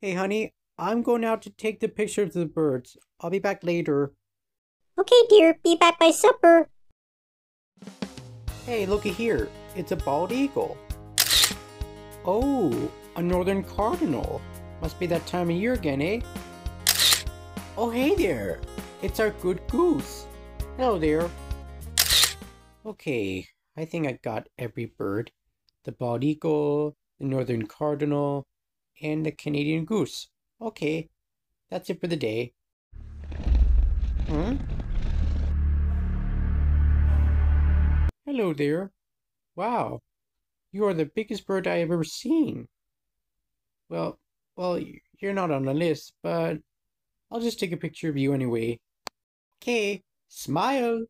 Hey, honey, I'm going out to take the picture of the birds. I'll be back later. Okay, dear, be back by supper. Hey, looky here. It's a bald eagle. Oh, a northern cardinal. Must be that time of year again, eh? Oh, hey there. It's our good goose. Hello there. Okay, I think I got every bird. The bald eagle, the northern cardinal, and the Canadian goose. Okay, that's it for the day. Hmm? Hello there. Wow, you are the biggest bird I have ever seen. Well, you're not on the list, but I'll just take a picture of you anyway. Okay, smile.